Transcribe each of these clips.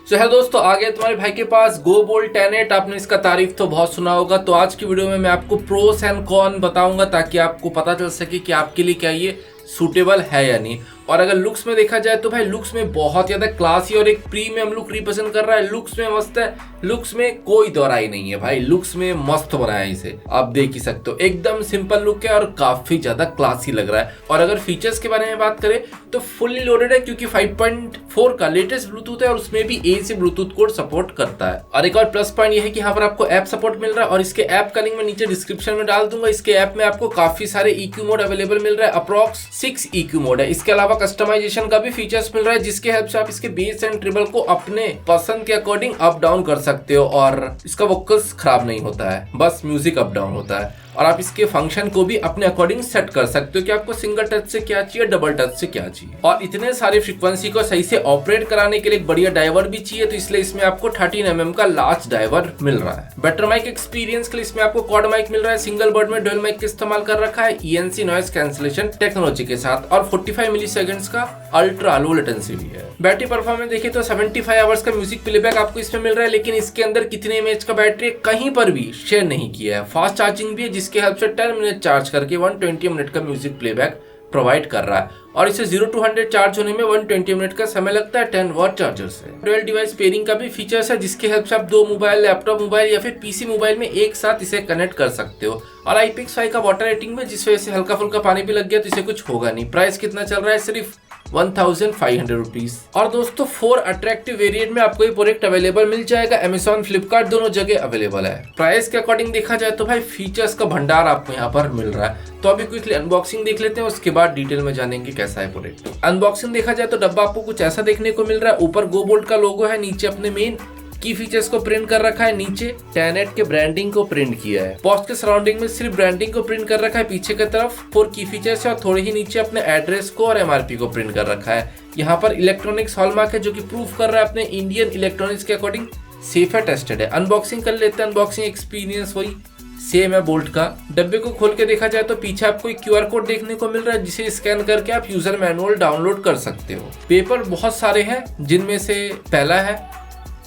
Hello दोस्तों, आ गए तुम्हारे भाई के पास गो बोल्ट 10-8। आपने इसका तारीफ तो बहुत सुना होगा। तो आज की वीडियो में मैं आपको प्रोस एंड कॉन बताऊंगा ताकि आपको पता चल सके कि आपके लिए क्या ये सूटेबल है या नहीं। और अगर लुक्स में देखा जाए तो भाई लुक्स में बहुत ज्यादा क्लासी और एक प्रीमियम लुक रिप्रेजेंट कर रहा है। लुक्स में मस्त है, लुक्स में कोई दोहराई नहीं है भाई, लुक्स में मस्त बनाया है इसे, आप देख ही सकते हो। एकदम सिंपल लुक है और काफी ज्यादा क्लासी लग रहा है। और अगर फीचर्स के बारे में बात करें तो फुल्ली लोडेड है क्योंकि 5.4 का लेटेस्ट ब्लूटूथ है और उसमें भी ए से ब्लूटूथ कोड सपोर्ट करता है। और एक और प्लस पॉइंट ये है कि यहाँ पर आपको ऐप सपोर्ट मिल रहा है और इसके ऐप का लिंक मैं नीचे डिस्क्रिप्शन में डाल दूंगा। इसके ऐप में आपको काफी सारे EQ मोड अवेलेबल मिल रहा है, अप्रॉक्स 6 EQ मोड है। इसके अलावा कस्टमाइजेशन का भी फीचर्स मिल रहा है जिसके हेल्प से आप इसके बेस एंड ट्रिबल को अपने पसंद के अकॉर्डिंग अप डाउन कर सकते हो और इसका वोकल्स खराब नहीं होता है, बस म्यूजिक अप डाउन होता है। और आप इसके फंक्शन को भी अपने अकॉर्डिंग सेट कर सकते हो कि आपको सिंगल टच से क्या चाहिए, डबल टच से क्या चाहिए। और इतने सारे फ्रीक्वेंसी को सही से ऑपरेट कराने के लिए एक बढ़िया डाइवर भी चाहिए, तो इसलिए इसमें आपको 13 mm का लार्ज डाइवर मिल रहा है। बेटर माइक एक्सपीरियंस के लिए इसमें आपको क्वाड माइक मिल रहा है, सिंगल बर्ड में डुअल माइक का इस्तेमाल कर रखा है ENC नॉइज कैंसिलेशन टेक्नोलॉजी के साथ, और 45 मिलीसेकंड्स का अल्ट्रा लो लेटेंसी भी है। बैटरी परफॉर्मेंस देखिए तो 75 आवर्स का म्यूजिक प्लेबैक आपको इसमें मिल रहा है, लेकिन इसके अंदर कितने mAh का बैटरी कहीं पर भी शेयर नहीं किया है। फास्ट चार्जिंग भी है जिसके हेल्प से 10 मिनट चार्ज करके 120 मिनट का म्यूजिक प्लेबैक प्रोवाइड कर रहा है। और इसे 0 to 100 चार्ज होने में 120 मिनट का समय लगता है 10 वाट चार्जर से। डुअल डिवाइस पेयरिंग का भी फीचर्स है जिसके हेल्प से आप दो मोबाइल, लैपटॉप मोबाइल या फिर PC मोबाइल में एक साथ इसे कनेक्ट कर सकते हो। और IPX5 का वाटर रेटिंग में, जिस वजह से हल्का फुल्का पानी भी लग गया तो इसे कुछ होगा नहीं। प्राइस कितना चल रहा है, सिर्फ 1500 रुपीज। और दोस्तों 4 अट्रैक्टिव वेरिएंट में आपको ये प्रोडक्ट अवेलेबल मिल जाएगा। Amazon, फ्लिपकार्ट दोनों जगह अवेलेबल है। प्राइस के अकॉर्डिंग देखा जाए तो भाई फीचर्स का भंडार आपको यहाँ पर मिल रहा है। तो अभी क्विकली अनबॉक्सिंग देख लेते हैं, उसके बाद डिटेल में जानेंगे कैसा है प्रोडक्ट। अनबॉक्सिंग देखा जाए तो डब्बा आपको कुछ ऐसा देखने को मिल रहा है। ऊपर गो बोल्ट का लोगो है, नीचे अपने मेन की फीचर्स को प्रिंट कर रखा है, नीचे 10-8 के ब्रांडिंग को प्रिंट किया है। पॉस्ट के सराउंडिंग में सिर्फ ब्रांडिंग को प्रिंट कर रखा है। पीछे की तरफ 4 की फीचर्स है और थोड़े ही नीचे अपने एड्रेस को और MRP को प्रिंट कर रखा है। यहाँ पर इलेक्ट्रॉनिक्स हॉलमार्क है जो कि प्रूफ कर रहा है अपने इंडियन इलेक्ट्रॉनिक्स के अकॉर्डिंग सेफ है, टेस्टेड है। अनबॉक्सिंग कर लेते हैं। अनबॉक्सिंग एक्सपीरियंस वही सेम है बोल्ट का। डब्बे को खोल के देखा जाए तो पीछे आपको एक QR कोड देखने को मिल रहा है जिसे स्कैन करके आप यूजर मैनुअल डाउनलोड कर सकते हो। पेपर बहुत सारे हैं जिनमें से पहला है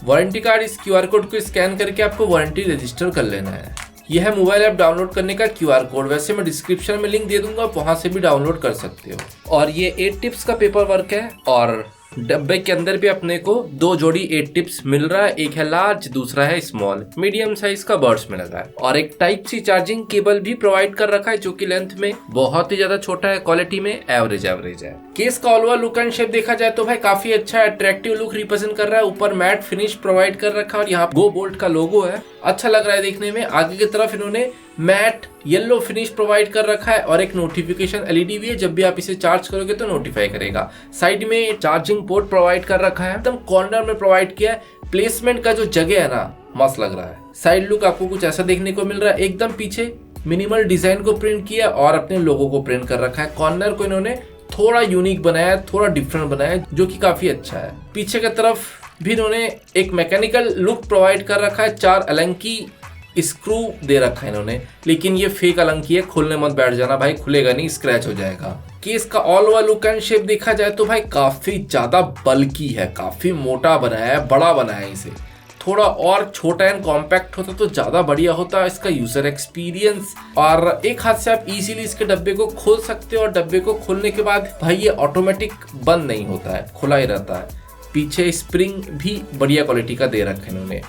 वारंटी कार्ड। इस QR कोड को स्कैन करके आपको वारंटी रजिस्टर कर लेना है। यह है मोबाइल ऐप डाउनलोड करने का QR कोड। वैसे मैं डिस्क्रिप्शन में लिंक दे दूंगा, आप वहां से भी डाउनलोड कर सकते हो। और ये 8 टिप्स का पेपर वर्क है और डब्बे के अंदर भी अपने को 2 जोड़ी 8 टिप्स मिल रहा है। एक है लार्ज, दूसरा है स्मॉल। मीडियम साइज का बर्ड्स में लगा है और एक Type-C चार्जिंग केबल भी प्रोवाइड कर रखा है जो कि लेंथ में बहुत ही ज्यादा छोटा है, क्वालिटी में एवरेज है। केस का all over look and shape देखा जाए तो भाई काफी अच्छा है, अट्रैक्टिव लुक रिप्रेजेंट कर रहा है। ऊपर मैट फिनिश प्रोवाइड कर रखा है और यहाँ गो बोल्ट का लोगो है, अच्छा लग रहा है देखने में। आगे की तरफ इन्होंने मैट येलो फिनिश प्रोवाइड कर रखा है और एक नोटिफिकेशन LED भी है, जब भी आप इसे चार्ज करोगे तो नोटिफाई करेगा। साइड में चार्जिंग पोर्ट प्रोवाइड कर रखा है, एकदम कॉर्नर में प्रोवाइड किया है। प्लेसमेंट का जो जगह है ना, मस्त लग रहा है। साइड लुक आपको कुछ ऐसा देखने को मिल रहा है। एकदम पीछे मिनिमल डिजाइन को प्रिंट किया और अपने लोगो को प्रिंट कर रखा है। कॉर्नर को इन्होंने थोड़ा यूनिक बनाया, थोड़ा डिफरेंट बनाया, जो कि काफी अच्छा है। पीछे की तरफ भी इन्होंने एक मैकेनिकल लुक प्रोवाइड कर रखा है। 4 अलंकी स्क्रू दे रखा है इन्होंने, लेकिन ये फेक अलंकी है, खोलने मत बैठ जाना भाई, खुलेगा नहीं, स्क्रैच हो जाएगा। केस का all over look and shape देखा जाए तो भाई काफी ज्यादा बल्की है, काफी मोटा बनाया है, बड़ा बनाया है इसे। थोड़ा और छोटा एंड कॉम्पैक्ट होता तो ज्यादा बढ़िया होता इसका यूजर एक्सपीरियंस। और एक हाथ से आप इजीली इसके डब्बे को खोल सकते हो और डब्बे को खोलने के बाद भाई ये ऑटोमेटिक बंद नहीं होता है, खुला ही रहता है। पीछे स्प्रिंग भी बढ़िया क्वालिटी का दे रखा है इन्होंने।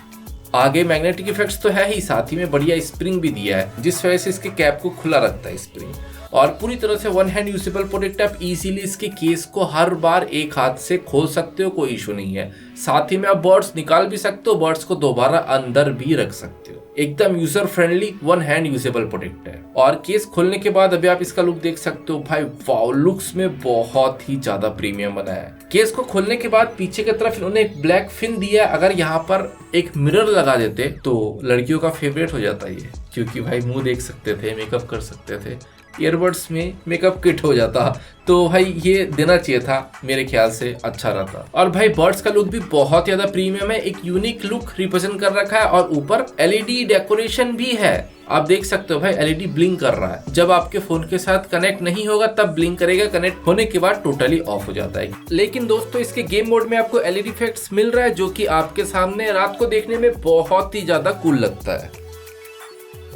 आगे मैग्नेटिक इफेक्ट्स तो है ही, साथ ही में बढ़िया स्प्रिंग भी दिया है जिस वजह से इसके कैप को खुला रखता है स्प्रिंग। और पूरी तरह से वन हैंड यूजेबल प्रोडक्ट। आप इजीली इसके केस को हर बार एक हाथ से खोल सकते हो, कोई इशू नहीं है। साथ ही में आप बर्ड्स निकाल भी सकते हो, बर्ड्स को दोबारा अंदर भी रख सकते हो। एकदम user friendly one hand usable product है। और केस खोलने के बाद अभी आप इसका लुक देख सकते हो भाई, वाओ, लुक्स में बहुत ही ज्यादा प्रीमियम बना है। केस को खोलने के बाद पीछे की तरफ इन्होंने एक ब्लैक फिन दिया है। अगर यहाँ पर एक मिरर लगा देते तो लड़कियों का फेवरेट हो जाता है ये, क्योंकि भाई मुंह देख सकते थे, मेकअप कर सकते थे। ईयरबड्स में मेकअप किट हो जाता। तो भाई ये देना चाहिए था, मेरे ख्याल से अच्छा रहता। और भाई बर्ड्स का लुक भी बहुत ज्यादा प्रीमियम है, एक यूनिक लुक रिप्रेजेंट कर रखा है और ऊपर एलईडी डेकोरेशन भी है। आप देख सकते हो भाई एलईडी ब्लिंक कर रहा है, जब आपके फोन के साथ कनेक्ट नहीं होगा तब ब्लिंक करेगा, कनेक्ट होने के बाद टोटली ऑफ हो जाता है। लेकिन दोस्तों इसके गेम मोड में आपको एलईडी इफेक्ट्स मिल रहा है जो कि आपके सामने रात को देखने में बहुत ही ज्यादा कूल लगता है।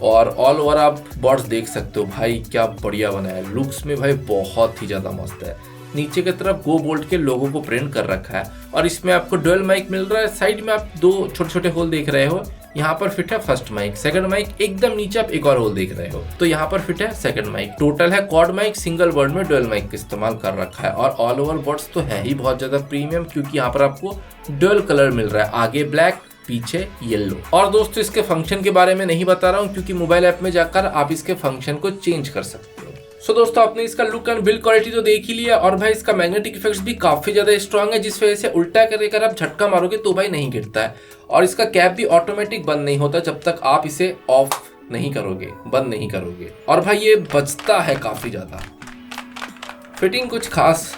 और ऑल ओवर आप बर्ड्स देख सकते हो भाई क्या बढ़िया बना है, लुक्स में भाई बहुत ही ज्यादा मस्त है। नीचे की तरफ गो बोल्ट के लोगों को प्रिंट कर रखा है और इसमें आपको डुअल माइक मिल रहा है। साइड में आप दो छोटे छोटे होल देख रहे हो, यहाँ पर फिट है फर्स्ट माइक, सेकंड माइक एकदम नीचे आप एक और होल देख रहे हो तो यहाँ पर फिट है सेकंड माइक। टोटल है क्वाड माइक, सिंगल बर्ड में डुअल माइक का इस्तेमाल कर रखा है। और ऑल ओवर बर्ड्स तो है ही बहुत ज्यादा प्रीमियम क्योंकि यहाँ पर आपको डुअल कलर मिल रहा है, आगे ब्लैक पीछे येलो। और दोस्तों इसके फंक्शन के बारे में नहीं बता रहा हूँ क्योंकि मोबाइल ऐप में जाकर आप इसके फंक्शन को चेंज कर सकते हो। सो दोस्तों आपने इसका लुक एंड बिल्ड क्वालिटी तो देख ही लिया और भाई इसका मैग्नेटिक इफेक्ट्स भी काफी ज्यादा स्ट्रांग है, जिस वजह से उल्टा कर आप झटका मारोगे तो भाई नहीं गिरता है। और इसका कैप भी ऑटोमेटिक बंद नहीं होता जब तक आप इसे ऑफ नहीं करोगे, बंद नहीं करोगे। और भाई ये बचता है काफी ज्यादा, फिटिंग कुछ खास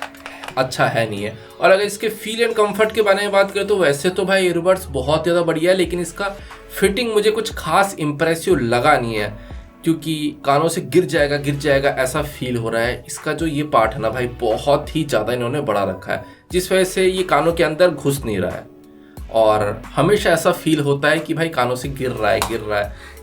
अच्छा है नहीं है। और अगर इसके फील एंड कंफर्ट के बारे में बात करें तो वैसे तो भाई ईयरबड्स बहुत ज़्यादा बढ़िया है, लेकिन इसका फिटिंग मुझे कुछ खास इंप्रेसिव लगा नहीं है क्योंकि कानों से गिर जाएगा ऐसा फील हो रहा है। इसका जो ये पार्ट है ना भाई बहुत ही ज़्यादा इन्होंने बढ़ा रखा है, जिस वजह से ये कानों के अंदर घुस नहीं रहा है और हमेशा ऐसा फील होता है कि भाई कानों से गिर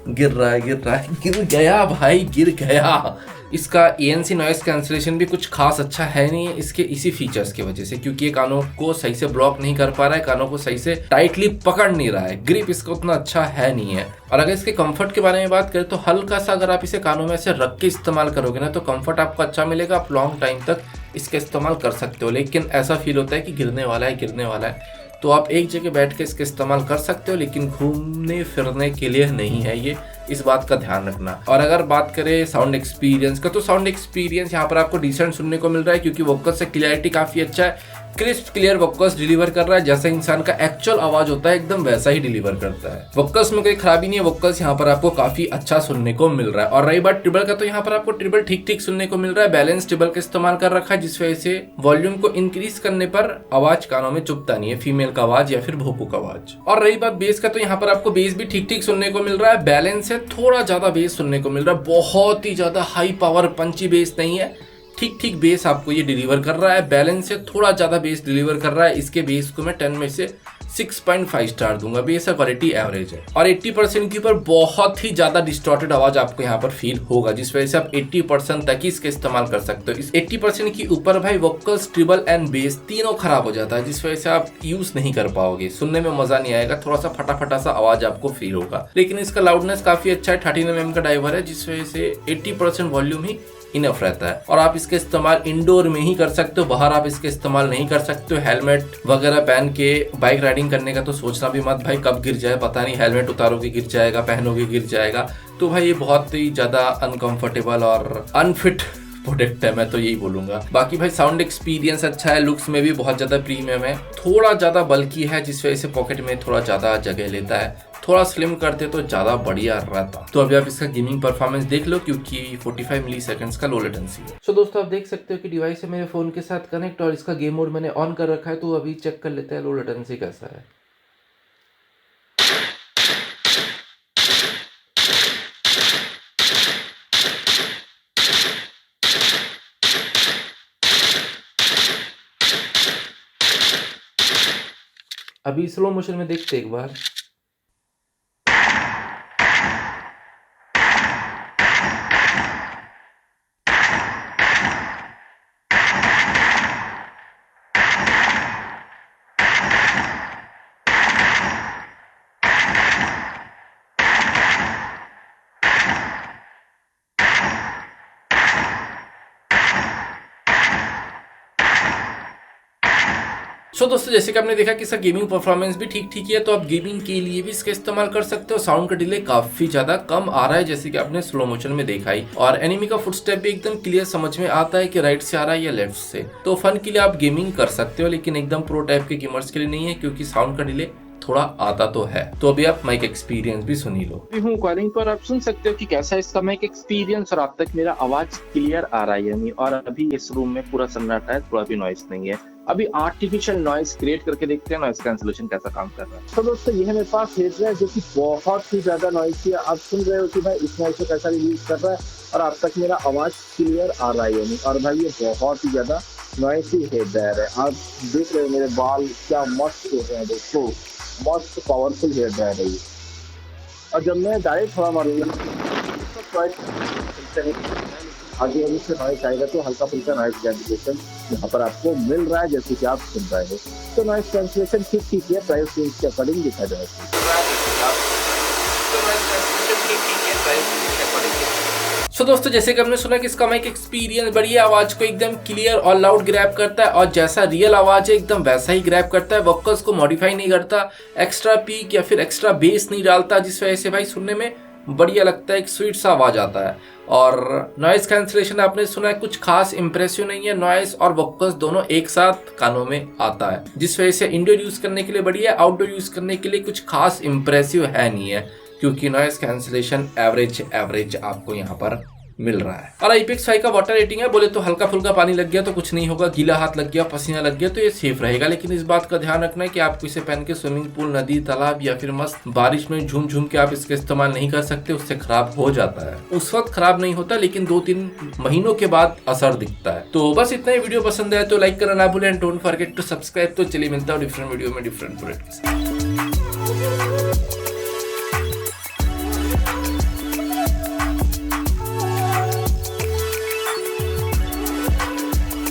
गया भाई, गिर गया। इसका ANC नॉइस कैंसिलेशन भी कुछ खास अच्छा है नहीं है इसके इसी फीचर्स की वजह से, क्योंकि ये कानों को सही से ब्लॉक नहीं कर पा रहा है, कानों को सही से टाइटली पकड़ नहीं रहा है, ग्रिप इसका उतना अच्छा है नहीं है। और अगर इसके कंफर्ट के बारे में बात करें तो हल्का सा अगर आप इसे कानों में ऐसे रख के इस्तेमाल करोगे ना तो कंफर्ट आपको अच्छा मिलेगा, आप लॉन्ग टाइम तक इसका इस्तेमाल कर सकते हो। लेकिन ऐसा फील होता है कि गिरने वाला है तो आप एक जगह बैठ के इसका इस्तेमाल कर सकते हो, लेकिन घूमने फिरने के लिए नहीं है ये, इस बात का ध्यान रखना। और अगर बात करें साउंड एक्सपीरियंस का तो साउंड एक्सपीरियंस यहाँ पर आपको डिसेंट सुनने को मिल रहा है क्योंकि वोकल्स से क्लियरिटी काफी अच्छा है, क्रिस्प क्लियर वोकल्स डिलीवर कर रहा है, जैसा इंसान का एक्चुअल आवाज होता है एकदम वैसा ही डिलीवर करता है। वोकल्स में कोई खराबी नहीं है, वोकल्स यहाँ पर आपको काफी अच्छा सुनने को मिल रहा है। और रही बात ट्रिबल का तो यहाँ पर आपको ट्रिबल ठीक ठीक सुनने को मिल रहा है, बैलेंस ट्रिबल का इस्तेमाल कर रखा है, जिस वजह से वॉल्यूम को इंक्रीज करने पर आवाज कानों में चुभता नहीं है, फीमेल का आवाज या फिर भोपू का आवाज। और रही बात बेस का तो यहाँ पर आपको बेस भी ठीक ठीक सुनने को मिल रहा है, बैलेंस से थोड़ा ज्यादा बेस सुनने को मिल रहा है, बहुत ही ज्यादा हाई पावर पंची बेस नहीं है, ठीक ठीक बेस आपको ये डिलीवर कर रहा है। बैलेंस से थोड़ा ज्यादा बेस डिलीवर कर रहा है, इसके बेस को मैं 10 में से 6.5 स्टार दूंगा, बेस क्वालिटी एवरेज है। और 80% के ऊपर बहुत ही ज्यादा डिस्टॉर्टेड आवाज आपको यहाँ पर फील होगा, जिस वजह से आप 80% तक ही इसका इस्तेमाल कर सकते हो। इस 80% के ऊपर भाई वोकल्स, ट्रिबल एंड बेस तीनों खराब हो जाता है, जिस वजह से आप यूज नहीं कर पाओगे, सुनने में मजा नहीं आएगा, थोड़ा सा फटा सा आवाज आपको फील होगा। लेकिन इसका लाउडनेस काफी अच्छा है, 13 mm का ड्राइवर है, जिस वजह से 80% वॉल्यूम ही इनफ रहता है। और आप इसका इस्तेमाल इंडोर में ही कर सकते हो, बाहर आप इसका इस्तेमाल नहीं कर सकते हो। हेलमेट वगैरह पहन के बाइक राइडिंग करने का तो सोचना भी मत भाई, कब गिर जाए पता नहीं, हेलमेट उतारोगे गिर जाएगा, पहनोगे गिर जाएगा, तो भाई ये बहुत ही ज्यादा अनकंफर्टेबल और अनफिट प्रोडक्ट है, मैं तो यही बोलूंगा। बाकी भाई साउंड एक्सपीरियंस अच्छा है, लुक्स में भी बहुत ज्यादा प्रीमियम है, थोड़ा ज्यादा बल्कि है, जिस वजह से पॉकेट में थोड़ा ज्यादा जगह लेता है, थोड़ा स्लिम करते तो ज्यादा बढ़िया रहता। तो अभी आप इसका गेमिंग परफॉर्मेंस देख लो क्योंकि 45 मिलीसेकंड्स का लो लेटेंसी है। सो दोस्तों आप देख सकते हो कि डिवाइस है मेरे फोन के साथ कनेक्ट और इसका गेम मोड मैंने ऑन कर रखा है, तो अभी चेक कर लेते हैं लो लेटेंसी कैसा है। अभी स्लो मोशन में देखते एक बार। सो दोस्तों जैसे कि आपने देखा कि इसका गेमिंग परफॉर्मेंस भी ठीक ठीक है, तो आप गेमिंग के लिए भी इसका इस्तेमाल कर सकते हो। साउंड का डिले काफी ज्यादा कम आ रहा है जैसे कि आपने स्लो मोशन में देखा ही, और एनिमी का फुटस्टेप भी एकदम क्लियर समझ में आता है कि राइट से आ रहा है या लेफ्ट से। तो फन के लिए आप गेमिंग कर सकते हो, लेकिन एकदम प्रो टाइप के गेमर्स के लिए नहीं है क्योंकि साउंड का डिले थोड़ा आता तो है। तो अभी आप माइक एक्सपीरियंस भी सुनी लो। हूँ कॉलिंग पर, आप सुन सकते हो कि कैसा इसका माइक एक्सपीरियंस और अब तक मेरा आवाज क्लियर आ रहा है यानी। और अभी इस रूम में पूरा सन्नाटा है, थोड़ा भी नॉइस नहीं है। अभी आर्टिफिशियल नॉइस क्रिएट करके देखते हैं नॉइस कैंसलेशन कैसा काम कर रहा है। तो दोस्तों ये है मेरे पास हेडसेट जो कि बहुत ही ज्यादा नॉइसी है। आप सुन रहे हो कि भाई इस नॉइस को कैसा रिलीज कर रहा है और अब तक मेरा आवाज क्लियर आ रहा है यानी। और भाई ये बहुत ही ज्यादा नॉइसी हेडसेट है। आप देख रहे हो मेरे बाल क्या मस्त हो रहे हैं दोस्तों, मस्त पावरफुल हेडसेट है ये। और जब मैं डायरेक्ट हवा मारूंगा आगे अभी से नॉइस आएगा तो हल्का फुल्का नॉइस कैंसलेशन यहाँ पर आपको मिल रहा है जैसे कि आप सुन रहे हो। तो नॉइस कैंसलेशन ठीक ठीक है, प्राइस रेंज के अकॉर्डिंग देखा जाए। सो दोस्तों जैसे कि हमने सुना कि इसका माइक एक्सपीरियंस बढ़िया, आवाज को एकदम क्लियर और लाउड ग्रैब करता है और जैसा रियल आवाज है एकदम वैसा ही ग्रैब करता है। वोकल्स को मॉडिफाई नहीं करता, एक्स्ट्रा पीक या फिर एक्स्ट्रा बेस नहीं डालता, जिस वजह से भाई सुनने में बढ़िया लगता है, एक स्वीट सा आवाज आता है। और नॉइस कैंसलेशन आपने सुना है कुछ खास इंप्रेसिव नहीं है, नॉइस और वोकल्स दोनों एक साथ कानों में आता है, जिस वजह से इंडोर यूज करने के लिए बढ़िया है। आउटडोर यूज करने के लिए कुछ खास इंप्रेसिव है नहीं है, क्योंकि नॉइस कैंसलेशन एवरेज आपको यहाँ पर मिल रहा है। और IPX5 का वाटर रेटिंग है, बोले तो हल्का फुल्का पानी लग गया तो कुछ नहीं होगा, गीला हाथ लग गया, पसीना लग गया तो ये सेफ रहेगा। लेकिन इस बात का ध्यान रखना है कि आपको इसे पहन के स्विमिंग पूल, नदी, तालाब या फिर मस्त बारिश में झूम झूम के आप इसका इस्तेमाल नहीं कर सकते, उससे खराब हो जाता है। उस वक्त खराब नहीं होता लेकिन 2-3 महीनों के बाद असर दिखता है। तो बस इतना ही। वीडियो पसंद आए तो लाइक करना ना भूलें, डोंट फॉरगेट टू सब्सक्राइब। तो चलिए मिलता हूँ डिफरेंट वीडियो में डिफरेंट प्रोडक्ट के साथ।